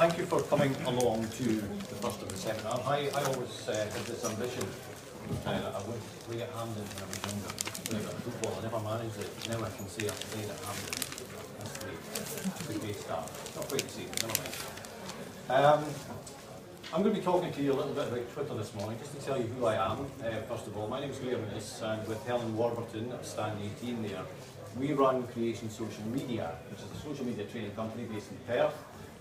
thank you for coming along to the first of the seminar. I always had this ambition. I would play at Hampden when I was younger, playing at football. I never managed it. Now I can say I played at Hampden. That's the great start. Not quite the same, never mind. I'm going to be talking to you a little bit about Twitter this morning, just to tell you who I am. First of all, my name is Graham.innes, and with Helen Warburton at stand 18 there, we run Creation Social Media, which is a social media training company based in Perth,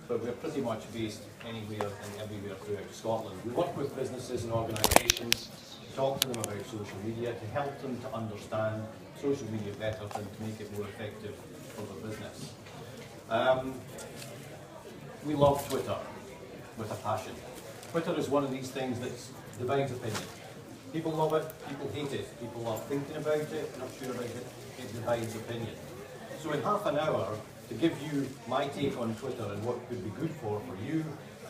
but we're pretty much based anywhere and everywhere throughout Scotland. We work with businesses and organisations to talk to them about social media, to help them to understand social media better and to make it more effective for their business. We love Twitter with a passion. Twitter is one of these things that divides opinion. People love it, people hate it, people are thinking about it, not sure about it, it divides opinion. So in half an hour, to give you my take on Twitter and what could be good for you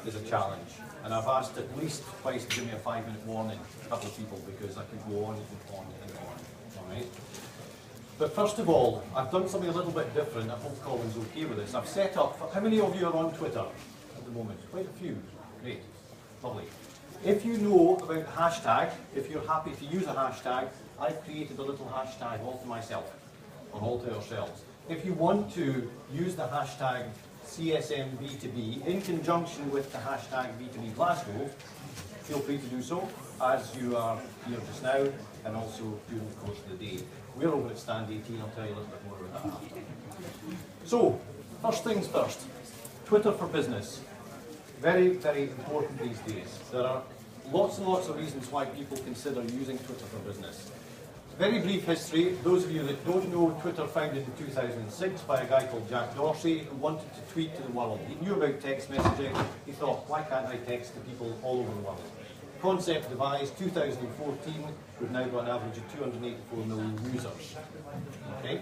is a challenge. And I've asked at least twice to give me a 5-minute warning, a couple of people, because I could go on and on and on. All right? But first of all, I've done something a little bit different. I hope Colin's okay with this. I've set up, how many of you are on Twitter at the moment? Quite a few. Great. Lovely. If you know about the hashtag, if you're happy to use a hashtag, I've created a little hashtag all to myself, or all to ourselves. If you want to use the hashtag CSMB2B in conjunction with the hashtag B2B Glasgow, feel free to do so, as you are here just now, and also during the course of the day. We're over at stand 18, I'll tell you a little bit more about that after. So, first things first, Twitter for business. Very, very important these days. There are lots and lots of reasons why people consider using Twitter for business. Very brief history. Those of you that don't know, Twitter founded in 2006 by a guy called Jack Dorsey who wanted to tweet to the world. He knew about text messaging. He thought, why can't I text to people all over the world? Concept devised 2014. We've now got an average of 284 million users. Okay?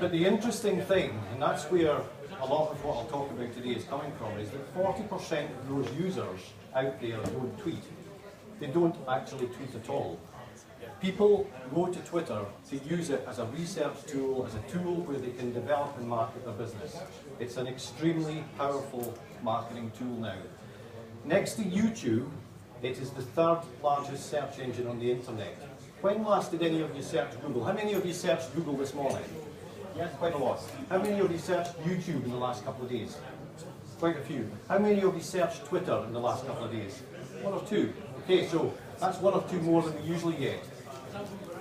But the interesting thing, and that's where a lot of what I'll talk about today is coming from, is that 40% of those users out there don't tweet. They don't actually tweet at all. People go to Twitter to use it as a research tool, as a tool where they can develop and market their business. It's an extremely powerful marketing tool now. Next to YouTube, it is the third largest search engine on the internet. When last did any of you search Google? How many of you searched Google this morning? Yes, quite a lot. How many of you searched YouTube in the last couple of days? Quite a few. How many of you searched Twitter in the last couple of days? 1 or 2. Okay, so that's 1 or 2 more than we usually get.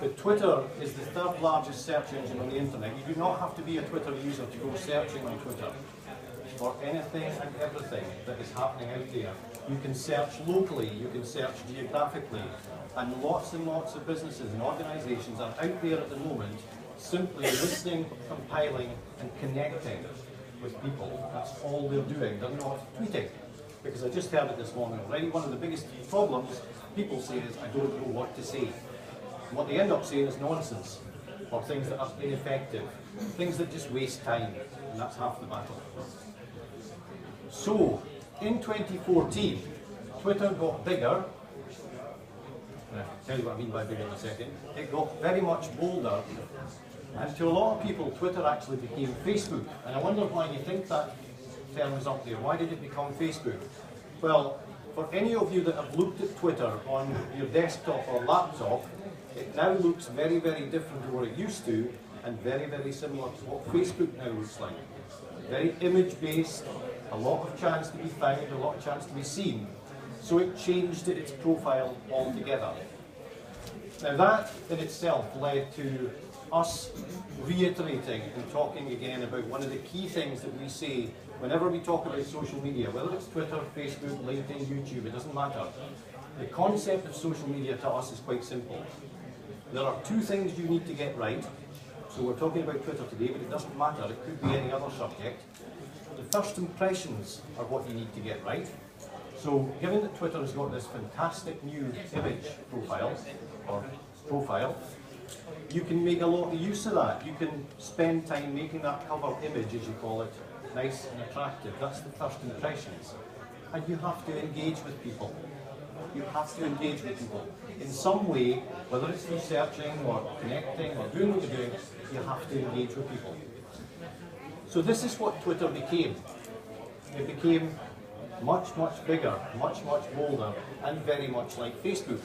But Twitter is the third largest search engine on the internet. You do not have to be a Twitter user to go searching on Twitter for anything and everything that is happening out there. You can search locally, you can search geographically, and lots of businesses and organisations are out there at the moment simply listening, compiling and connecting with people. That's all they're doing. They're not tweeting. Because I just heard it this morning already, one of the biggest problems people say is, I don't know what to say. And what they end up saying is nonsense, or things that are ineffective, things that just waste time, and that's half the battle. So, in 2014, Twitter got bigger. I'll tell you what I mean by bigger in a second. It got very much bolder, and to a lot of people, Twitter actually became Facebook. And I wonder why you think that term is up there. Why did it become Facebook? Well, for any of you that have looked at Twitter on your desktop or laptop, it now looks very, very different to what it used to, and very, very similar to what Facebook now looks like. Very image-based, a lot of chance to be found, a lot of chance to be seen. So it changed its profile altogether. Now that in itself led to us reiterating and talking again about one of the key things that we say whenever we talk about social media, whether it's Twitter, Facebook, LinkedIn, YouTube, it doesn't matter. The concept of social media to us is quite simple. There are 2 things you need to get right. So we're talking about Twitter today, but it doesn't matter. It could be any other subject. The first impressions are what you need to get right. So given that Twitter has got this fantastic new image profile, you can make a lot of use of that. You can spend time making that cover image, as you call it, nice and attractive. That's the first impressions. And you have to engage with people. You have to engage with people. In some way, whether it's through searching or connecting or doing what you're doing, you have to engage with people. So this is what Twitter became. it became much, much bigger, much, much bolder, and very much like Facebook.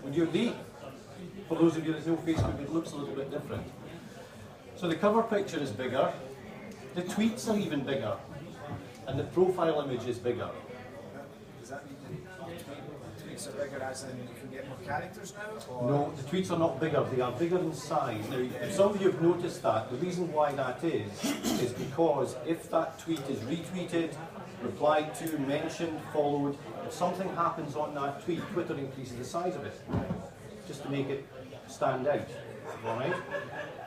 Would you agree? For those of you that know Facebook, it looks a little bit different. So the cover picture is bigger, the tweets are even bigger, and the profile image is bigger. Does that mean the tweets are bigger as in you can get more characters now? Or? No, the tweets are not bigger, they are bigger in size. Now, if some of you have noticed that, the reason why that is because if that tweet is retweeted, replied to, mentioned, followed, if something happens on that tweet, Twitter increases the size of it, just to make it stand out. All right?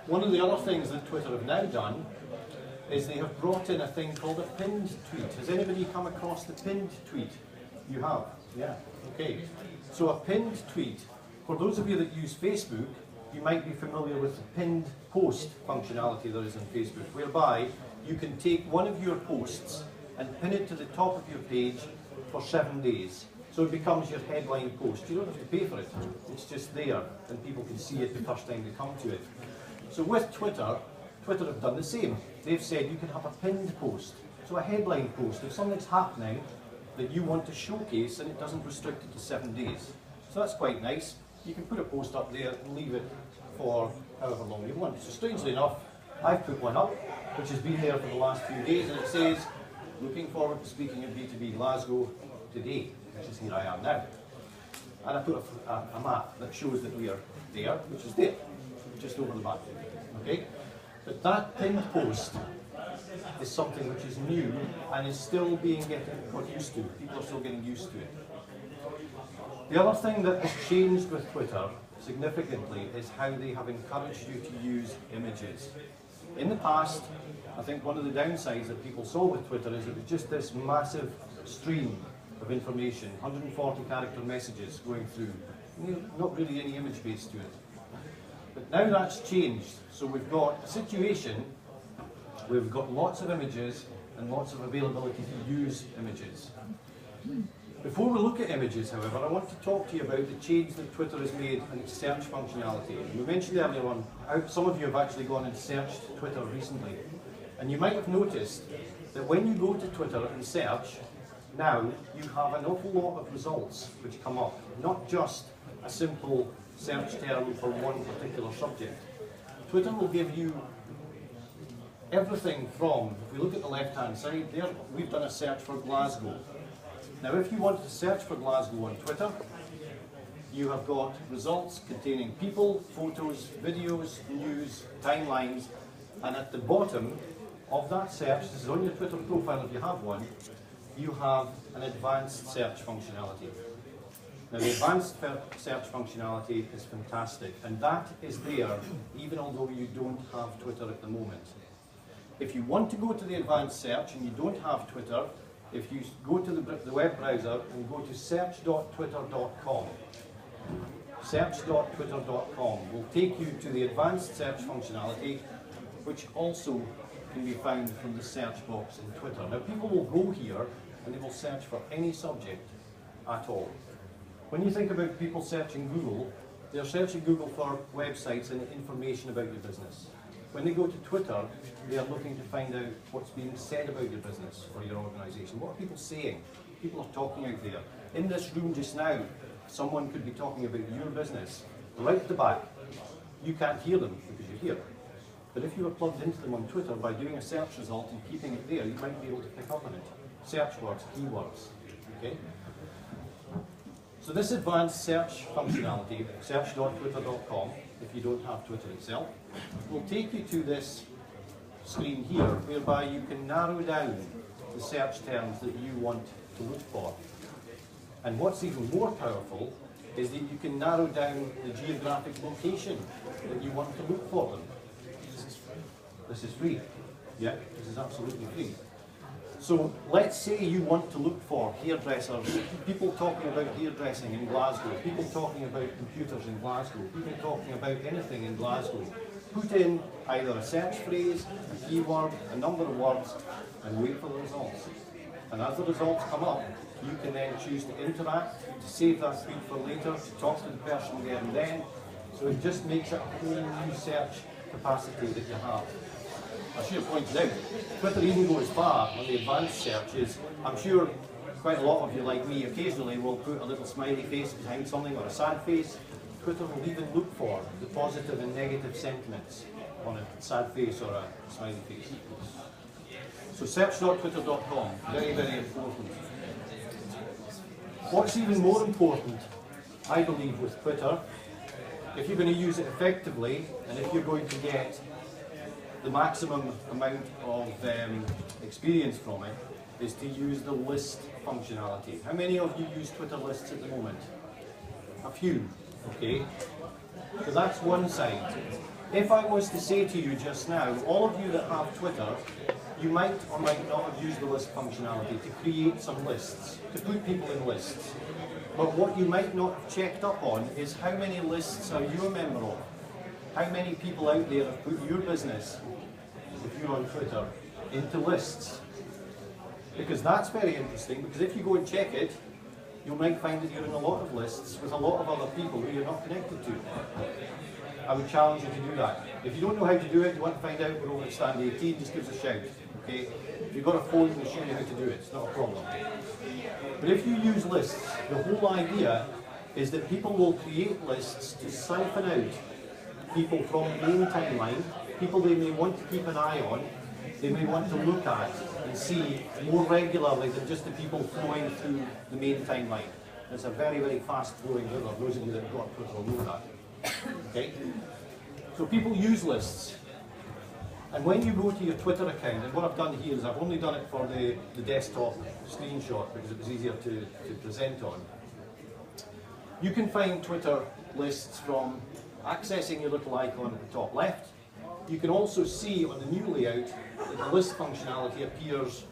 One of the other things that Twitter have now done is they have brought in a thing called a pinned tweet. Has anybody come across the pinned tweet? You have? Yeah. Okay. So a pinned tweet, for those of you that use Facebook, you might be familiar with the pinned post functionality there is in Facebook, whereby you can take one of your posts and pin it to the top of your page for 7 days. So it becomes your headline post. You don't have to pay for it. It's just there, and people can see it the first time they come to it. So with Twitter, Twitter have done the same. They've said you can have a pinned post. So a headline post, if something's happening that you want to showcase, and it doesn't restrict it to 7 days. So that's quite nice. You can put a post up there and leave it for however long you want. So strangely enough, I've put one up, which has been there for the last few days, and it says, looking forward to speaking at B2B Glasgow today, which is here I am now. And I put a map that shows that we are there, which is there, just over the map. Okay? But that pinned post is something which is new and is still being got used to. People are still getting used to it. The other thing that has changed with Twitter significantly is how they have encouraged you to use images. In the past, I think one of the downsides that people saw with Twitter is it was just this massive stream of information, 140 character messages going through, not really any image base to it. But now that's changed, so we've got a situation where we've got lots of images and lots of availability to use images. Before we look at images, however, I want to talk to you about the change that Twitter has made in its search functionality. We mentioned earlier on how some of you have actually gone and searched Twitter recently. And you might have noticed that when you go to Twitter and search, now you have an awful lot of results which come up, not just a simple search term for one particular subject. Twitter will give you everything from, if we look at the left-hand side there, we've done a search for Glasgow. Now if you want to search for Glasgow on Twitter, you have got results containing people, photos, videos, news, timelines, and at the bottom of that search, this is on your Twitter profile if you have one, you have an advanced search functionality. Now the advanced search functionality is fantastic, and that is there even although you don't have Twitter at the moment. If you want to go to the advanced search and you don't have Twitter, if you go to the web browser and go to search.twitter.com, search.twitter.com will take you to the advanced search functionality, which also can be found from the search box in Twitter. Now people will go here and they will search for any subject at all. When you think about people searching Google, they're searching Google for websites and information about your business. When they go to Twitter, they are looking to find out what's being said about your business or your organisation. What are people saying? People are talking out there. In this room just now, someone could be talking about your business right at the back. You can't hear them because you're here. But if you were plugged into them on Twitter by doing a search result and keeping it there, you might be able to pick up on it. Search words, keywords. Okay? So this advanced search functionality, search.twitter.com, if you don't have Twitter itself, will take you to this screen here, whereby you can narrow down the search terms that you want to look for. And what's even more powerful is that you can narrow down the geographic location that you want to look for them. This is free. Yeah, this is absolutely free. So let's say you want to look for hairdressers, people talking about hairdressing in Glasgow, people talking about computers in Glasgow, people talking about anything in Glasgow. Put in either a search phrase, a keyword, a number of words, and wait for the results. And as the results come up, you can then choose to interact, to save that tweet for later, to talk to the person there and then. So it just makes it a whole new search capacity that you have. I should have pointed out, Twitter even goes far on the advanced searches. I'm sure quite a lot of you, like me, occasionally will put a little smiley face behind something or a sad face. Twitter will even look for the positive and negative sentiments on a sad face or a smiley face. So search.twitter.com, very, very important. What's even more important, I believe, with Twitter, if you're going to use it effectively and if you're going to get the maximum amount of experience from it, is to use the list functionality. How many of you use Twitter lists at the moment? A few, okay? So that's one side. If I was to say to you just now, all of you that have Twitter, you might or might not have used the list functionality to create some lists, to put people in lists. But what you might not have checked up on is how many lists are you a member of? How many people out there have put your business, if you're on Twitter, into lists? Because that's very interesting, because if you go and check it, you might find that you're in a lot of lists with a lot of other people who you're not connected to. I would challenge you to do that. If you don't know how to do it, you want to find out, we're over at stand 18, just give us a shout. Okay? If you've got a phone, we'll show you how to do it, it's not a problem. But if you use lists, the whole idea is that people will create lists to siphon out people from the main timeline, people they may want to keep an eye on, they may want to look at and see more regularly than just the people flowing through the main timeline. It's a very, very fast flowing river. Those of you that have got Twitter will know that. Okay? So people use lists. And when you go to your Twitter account, and what I've done here is I've only done it for the desktop screenshot because it was easier to present on. You can find Twitter lists from accessing your little icon at the top left. You can also see on the new layout that the list functionality appears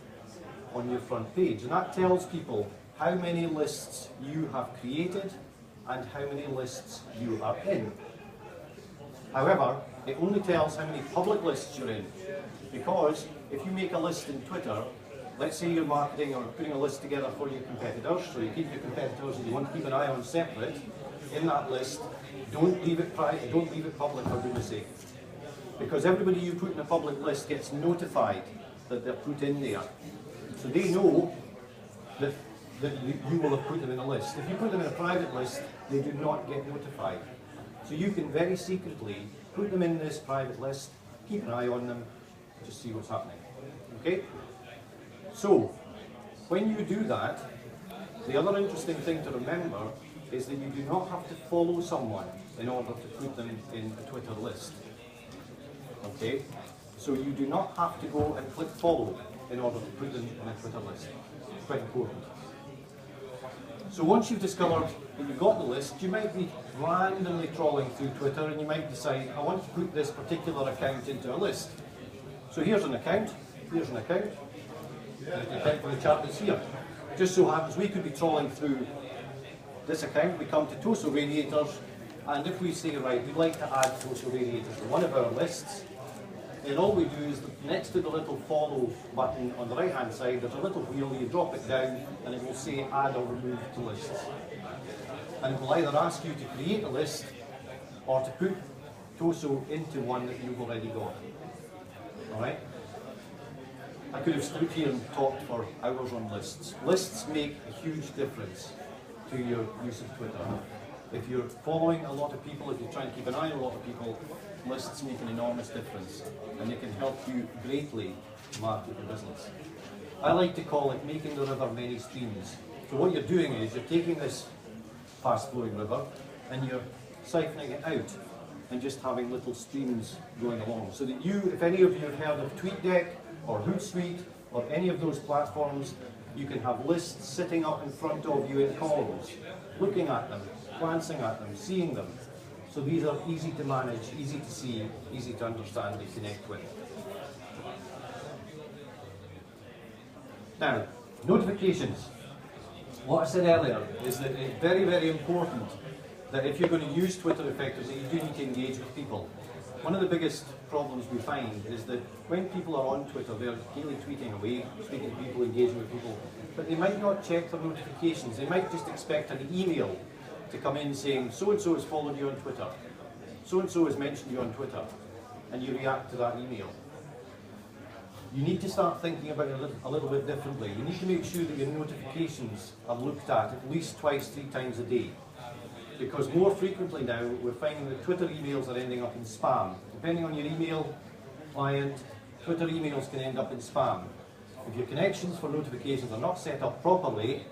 on your front page. And that tells people how many lists you have created and how many lists you are in. However, it only tells how many public lists you're in. Because if you make a list in Twitter, let's say you're marketing or putting a list together for your competitors, so you keep your competitors and you want to keep an eye on separate, in that list, don't leave it private, don't leave it public for goodness sake. Because everybody you put in a public list gets notified that they're put in there. So they know that you will have put them in a list. If you put them in a private list, they do not get notified. So you can very secretly put them in this private list, keep an eye on them, just see what's happening. Okay? So, when you do that, the other interesting thing to remember is that you do not have to follow someone in order to put them in a Twitter list. Okay? So you do not have to go and click follow in order to put them in a Twitter list. It's quite important. So once you've discovered that you've got the list, you might be randomly trawling through Twitter and you might decide, I want to put this particular account into a list. So here's an account, here's an account, and the account for the chart that's here. Just so happens we could be trawling through this account, we come to Toso Radiators, and if we say, right, we'd like to add Toso Radiators to one of our lists, then all we do is next to the little follow button on the right hand side, there's a little wheel, you drop it down and it will say add or remove to lists. And it will either ask you to create a list or to put Toso into one that you've already got. Alright? I could have stood here and talked for hours on lists. Lists make a huge difference to your use of Twitter. If you're following a lot of people, if you're trying to keep an eye on a lot of people, lists make an enormous difference and they can help you greatly market your business. I like to call it making the river many streams. So what you're doing is you're taking this fast flowing river and you're siphoning it out and just having little streams going along. So that you, if any of you have heard of TweetDeck or Hootsuite or any of those platforms, you can have lists sitting up in front of you in columns, looking at them, glancing at them, seeing them. So these are easy to manage, easy to see, easy to understand and connect with. Now, notifications. What I said earlier is that it's very, very important that if you're going to use Twitter effectively, you do need to engage with people. One of the biggest problems we find is that when people are on Twitter, they're daily tweeting away, speaking to people, engaging with people, but they might not check their notifications. They might just expect an email to come in saying, so-and-so has followed you on Twitter, so-and-so has mentioned you on Twitter, and you react to that email. you need to start thinking about it a little bit differently. You need to make sure that your notifications are looked at least twice, 3 times a day. Because more frequently now, we're finding that Twitter emails are ending up in spam. Depending on your email client, Twitter emails can end up in spam. If your connections for notifications are not set up properly,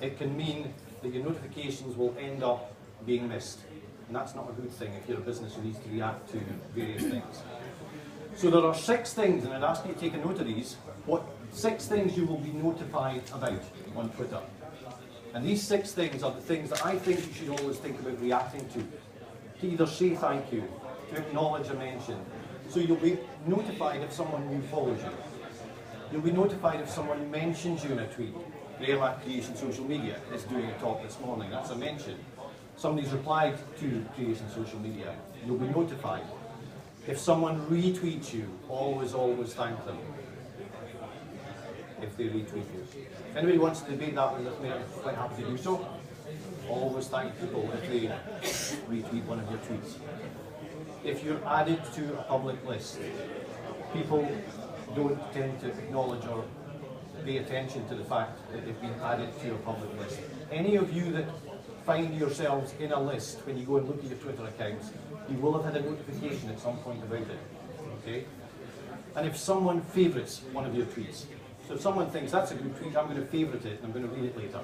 it can mean that your notifications will end up being missed. And that's not a good thing if you're a business who needs to react to various things. So there are 6 things, and I'd ask you to take a note of these, 6 things you will be notified about on Twitter. And these 6 things are the things that I think you should always think about reacting to either say thank you, to acknowledge a mention. So you'll be notified if someone new follows you. You'll be notified if someone mentions you in a tweet. Graham at Creation Social Media is doing a talk this morning, that's a mention. Somebody's replied to Creation Social Media, you'll be notified. If someone retweets you, always thank them. If they retweet you. If anybody wants to debate that with me, I'm quite happy to do so. Always thank people if they retweet one of your tweets. If you're added to a public list, people don't tend to acknowledge or pay attention to the fact that they've been added to a public list. Any of you that find yourselves in a list when you go and look at your Twitter accounts, you will have had a notification at some point about it. Okay? And if someone favourites one of your tweets, so if someone thinks that's a good tweet, I'm going to favourite it and I'm going to read it later.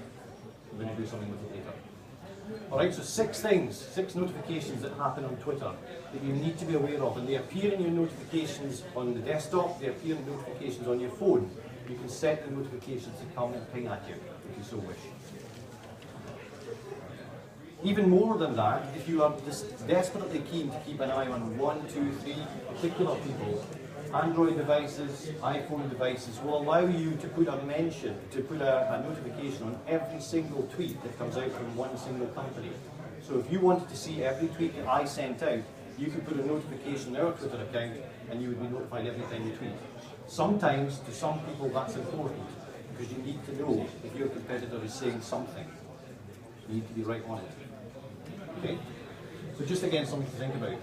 I'm going to do something with it later. Alright, so 6 things, 6 notifications that happen on Twitter that you need to be aware of, and they appear in your notifications on the desktop, they appear in notifications on your phone. You can set the notifications to come and ping at you if you so wish. Even more than that, if you are just desperately keen to keep an eye on 1, 2, 3 particular people, Android devices, iPhone devices will allow you to put a mention, to put a notification on every single tweet that comes out from one single company. So if you wanted to see every tweet that I sent out, you could put a notification in our Twitter account and you would be notified every time you tweet. Sometimes, to some people, that's important because you need to know if your competitor is saying something. You need to be right on it. Okay? So just again, something to think about.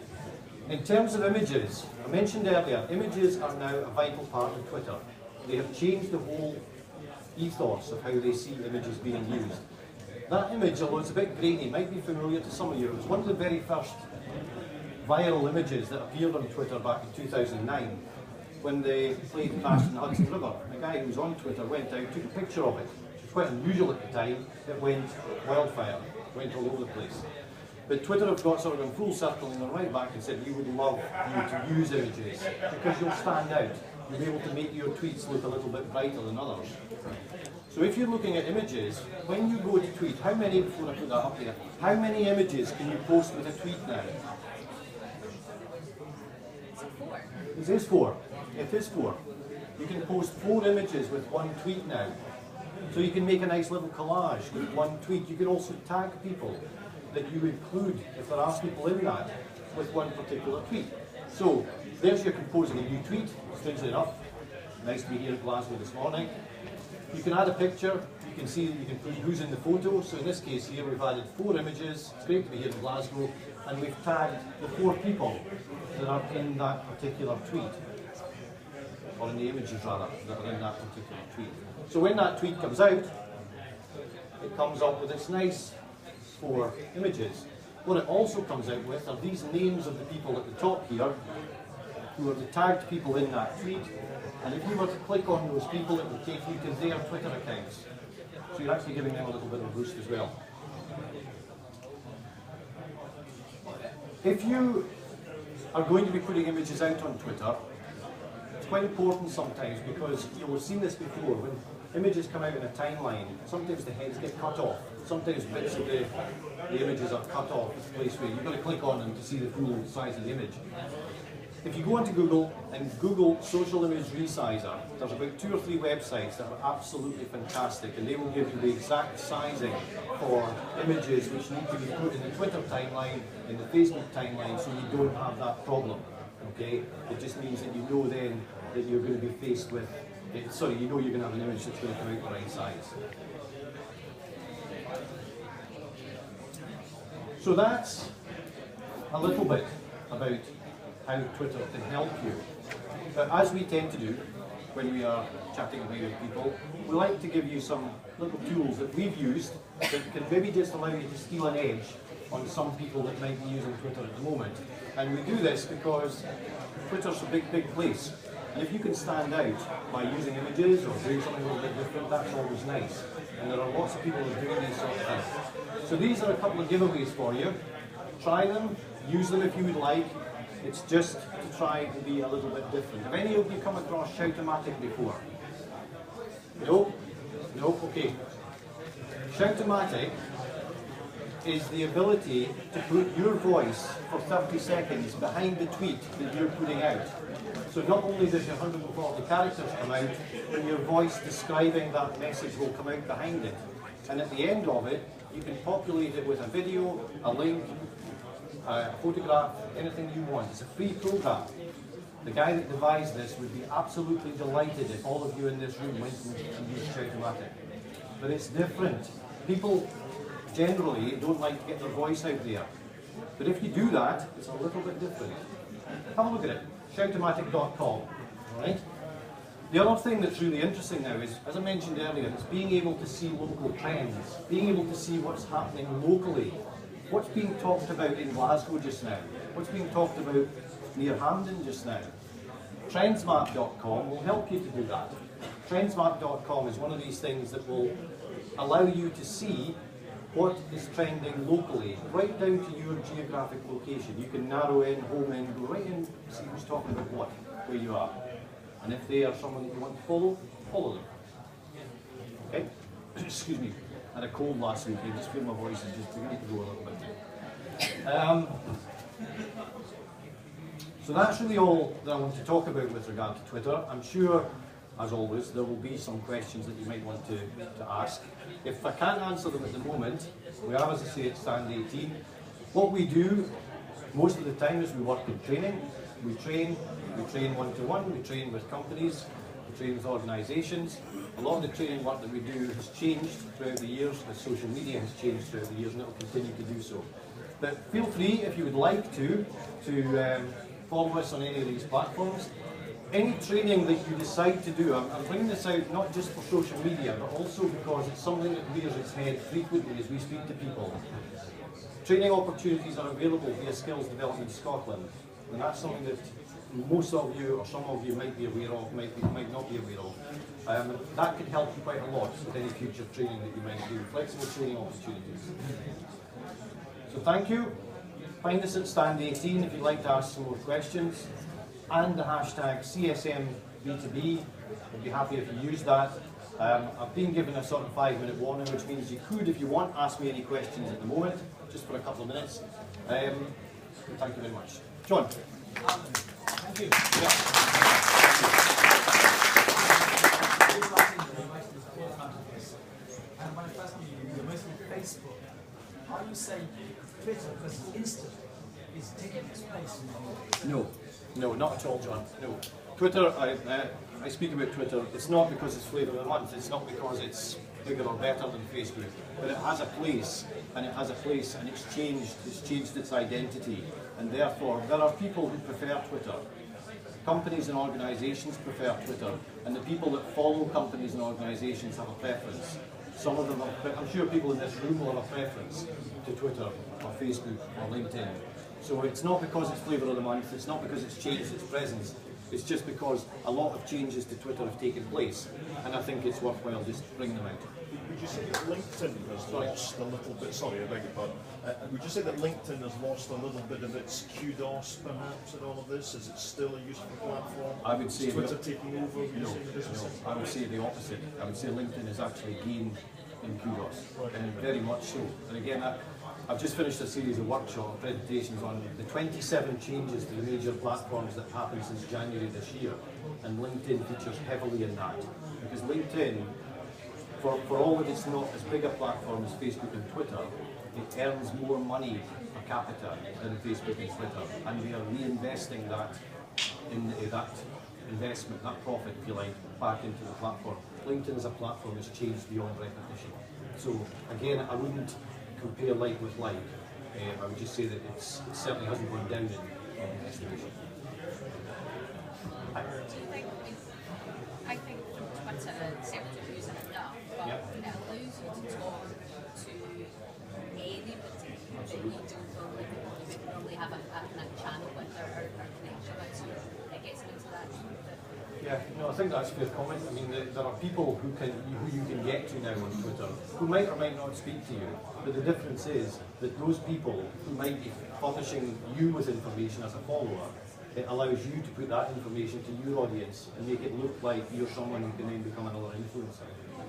In terms of images, I mentioned earlier, images are now a vital part of Twitter. They have changed the whole ethos of how they see images being used. That image, although it's a bit grainy, might be familiar to some of you. It was one of the very first viral images that appeared on Twitter back in 2009 when the plane crashed in the Hudson River. A guy who was on Twitter went out, took a picture of it. It was quite unusual at the time. It went wildfire, went all over the place. But Twitter have got sort of in full circle and they're right back and said we would love you to use images because you'll stand out. You'll be able to make your tweets look a little bit brighter than others. So if you're looking at images, when you go to tweet, how many, before I put that up there, how many images can you post with a tweet now? It is 4. It is 4. You can post 4 images with one tweet now. So you can make a nice little collage with one tweet. You can also tag people that you include, if there are people in that, with one particular tweet. So there's your composing a new tweet, strangely enough. Nice to be here at Glasgow this morning. You can add a picture, you can see, you can put who's in the photo. So in this case here we've added 4 images. It's great to be here in Glasgow, and we've tagged the 4 people that are in that particular tweet, or in the images rather, that are in that particular tweet. So when that tweet comes out, it comes up with its nice 4 images. What it also comes out with are these names of the people at the top here, who are the tagged people in that tweet, and if you were to click on those people, it will take you to their Twitter accounts. So you're actually giving them a little bit of a boost as well. If you are going to be putting images out on Twitter, it's quite important sometimes because you'll have seen this before. When images come out in a timeline, sometimes the heads get cut off. Sometimes bits of the images are cut off. It's a place where you've got to click on them to see the full size of the image. If you go onto Google and Google Social Image Resizer, there's about 2 or 3 websites that are absolutely fantastic, and they will give you the exact sizing for images which need to be put in the Twitter timeline, in the Facebook timeline, so you don't have that problem. Okay? It just means that you know then that you're going to be faced with, you know you're going to have an image that's going to come out the right size. So that's a little bit about how Twitter can help you. But as we tend to do, when we are chatting away with people, we like to give you some little tools that we've used that can maybe just allow you to steal an edge on some people that might be using Twitter at the moment. And we do this because Twitter's a big, big place. And if you can stand out by using images or doing something a little bit different, that's always nice. And there are lots of people who are doing these sort of things. So these are a couple of giveaways for you. Try them, use them if you would like. It's just to try to be a little bit different. Have any of you come across Shout-O-Matic before? No? No? Okay. Shout-O-Matic is the ability to put your voice for 30 seconds behind the tweet that you're putting out. So not only does your 140 characters come out, but your voice describing that message will come out behind it. And at the end of it, you can populate it with a video, a link, a photograph, anything you want. It's a free program. The guy that devised this would be absolutely delighted if all of you in this room went and used Shout-O-Matic. But it's different. People generally don't like to get their voice out there. But if you do that, it's a little bit different. Have a look at it. Shout-O-Matic.com. Right? The other thing that's really interesting now is, as I mentioned earlier, is being able to see local trends, being able to see what's happening locally. What's being talked about in Glasgow just now? What's being talked about near Hampden just now? Trendsmap.com will help you to do that. Trendsmap.com is one of these things that will allow you to see what is trending locally, right down to your geographic location. You can narrow in, home in, go right in, see who's talking about what, where you are. And if they are someone that you want to follow, follow them. Okay? Excuse me. I had a cold last week, I just feel my voice is just beginning to go a little bit. So that's really all that I want to talk about with regard to Twitter. I'm sure, as always, there will be some questions that you might want to ask. If I can't answer them at the moment, we are, as I say, at stand 18. What we do most of the time is we work in training. We train one-to-one, we train with companies, we train with organisations. A lot of the training work that we do has changed throughout the years, as social media has changed throughout the years, and it will continue to do so. But feel free, if you would like to follow us on any of these platforms. Any training that you decide to do, I'm bringing this out not just for social media, but also because it's something that rears its head frequently as we speak to people. Training opportunities are available via Skills Development Scotland, and that's something that most of you, or some of you, might be aware of, might not be aware of. That could help you quite a lot with any future training that you might do, flexible training opportunities. So thank you. Find us at stand 18 if you'd like to ask some more questions. And the hashtag CSMB2B. I'd be happy if you use that. I've been given a sort of 5-minute warning, which means you could, if you want, ask me any questions at the moment, just for a couple of minutes. Thank you very much. John. Thank you. Yeah. And when I first knew you, you're mostly Facebook. Are you saying Twitter, because it's instant, is taking its place? No, not at all, John. No. Twitter, I speak about Twitter, it's not because it's flavour of the month, it's not because it's bigger or better than Facebook, but it has a place, and it's changed its identity, and therefore there are people who prefer Twitter. Companies and organisations prefer Twitter, and the people that follow companies and organisations have a preference. Some of them, I'm sure people in this room will have a preference to Twitter or Facebook or LinkedIn. So it's not because it's flavour of the month, it's not because it's changed its presence, it's just because a lot of changes to Twitter have taken place, and I think it's worthwhile just bringing them out. Would you say that LinkedIn has lost a little bit, sorry, I beg your pardon, would you say that LinkedIn has lost a little bit of its kudos perhaps in all of this? Is it still a useful platform? I would say Twitter taking over? No, I would say the opposite. I would say LinkedIn has actually gained in kudos, and very much so. And again, I've just finished a series of workshop presentations on the 27 changes to the major platforms that have happened since January this year, and LinkedIn features heavily in that. Because LinkedIn, for all that it's not as big a platform as Facebook and Twitter, it earns more money per capita than Facebook and Twitter, and we are reinvesting that in that investment, that profit, if you like, back into the platform. LinkedIn as a platform has changed beyond recognition. So again, I wouldn't compare like with like. I would just say that it certainly hasn't gone down in estimation. sort of search you're using enough, but Yep. it allows you to talk to anybody that you don't normally have a kind of channel with or connection with, so it gets into that. Yeah, no, I think that's a fair comment. I mean, there are people who you can get to now on Twitter who might or might not speak to you, but the difference is that those people who might be furnishing you with information as a follower, it allows you to put that information to your audience and make it look like you're someone who can then become another influencer.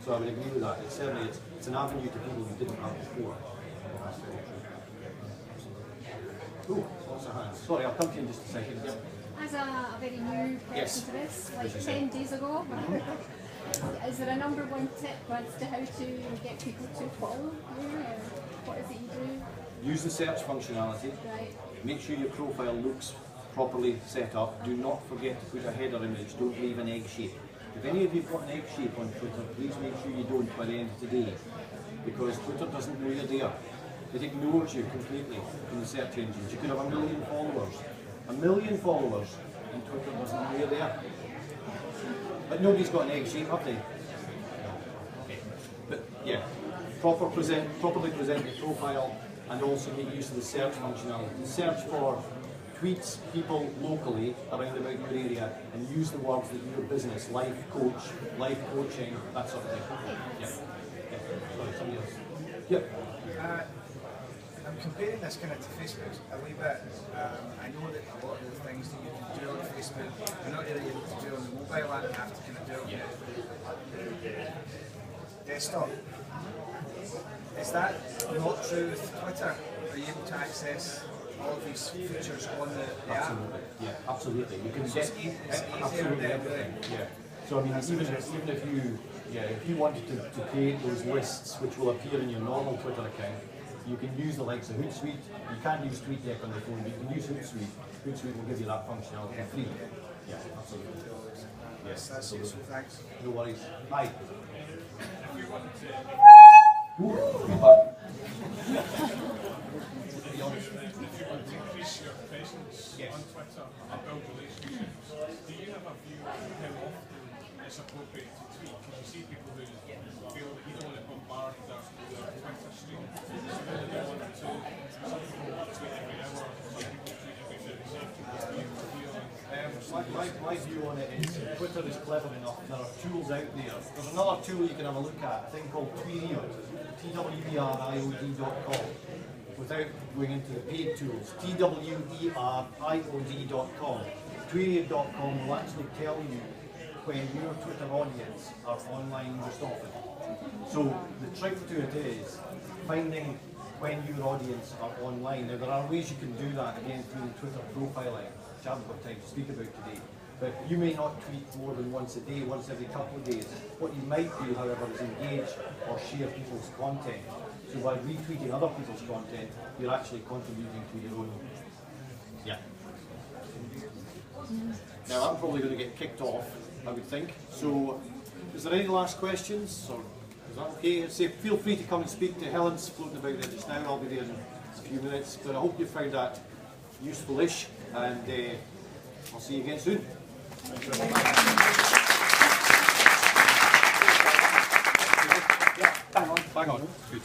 So I would agree with that. It's certainly it's an avenue to people you didn't have before. That's very true. Oh, lots of hands. Sorry, I'll come to you in just a second. Yep. As a very new person Yes. to this, like 10 days ago, is there a number one tip as to how to get people to follow you, or what is it you do? Use the search functionality. Right. Make sure your profile looks properly set up. Do not forget to put a header image. Don't leave an egg shape. If any of you have got an egg shape on Twitter, please make sure you don't by the end of today, because Twitter doesn't know you're there. It ignores you completely in the search engines. You could have 1 million followers. 1 million followers, and Twitter doesn't know you're there. But nobody's got an egg shape, have they? But yeah, properly present your profile, and also make use of the search functionality. Search for tweets, people locally around about your area, and use the words that your business, life coach, life coaching, that sort of thing. Yeah. Sorry, somebody else. Yep. I'm comparing this kind of to Facebook a wee bit. I know that a lot of the things that you can do on Facebook, you're not really able to do on the mobile app. You have to kind of do it on the desktop. Is that not true with Twitter? Are you able to access all of these features on the app? Absolutely. Yeah, absolutely. You can So get it's easier absolutely than everything. Yeah. So I mean, even if you wanted to create those lists which will appear in your normal Twitter account, you can use the likes of Hootsuite. You can't use TweetDeck on the phone, but you can use Hootsuite. Hootsuite will give you that functionality free. Yeah, absolutely. Yes, That's useful, thanks. no worries. Hi. Ooh, If you want to increase your presence on Twitter and build relationships, do you have a view of how often it's appropriate to tweet? Because you see people who feel that you don't want to bombard their Twitter stream. So whether they want to, some people tweet every hour, some people tweet every 30 seconds. Do you have a view on My view on it is Twitter is clever enough. There are tools out there. There's another tool you can have a look at, a thing called Tweerio, TWERIOD.com. Without going into the paid tools, TWERIOD.com. Tweerio.com will actually tell you when your Twitter audience are online most often. So the trick to it is finding when your audience are online. Now there are ways you can do that again through the Twitter profiling, which I haven't got time to speak about today. But you may not tweet more than once a day, once every couple of days. What you might do, however, is engage or share people's content. So by retweeting other people's content, you're actually contributing to your own. Yeah. Now I'm probably going to get kicked off, I would think. So, is there any last questions? Or is that okay? Say, feel free to come and speak to Helen's floating about there just now. I'll be there in a few minutes. But I hope you found that useful-ish, and I'll see you again soon. Yeah, bang on. Good.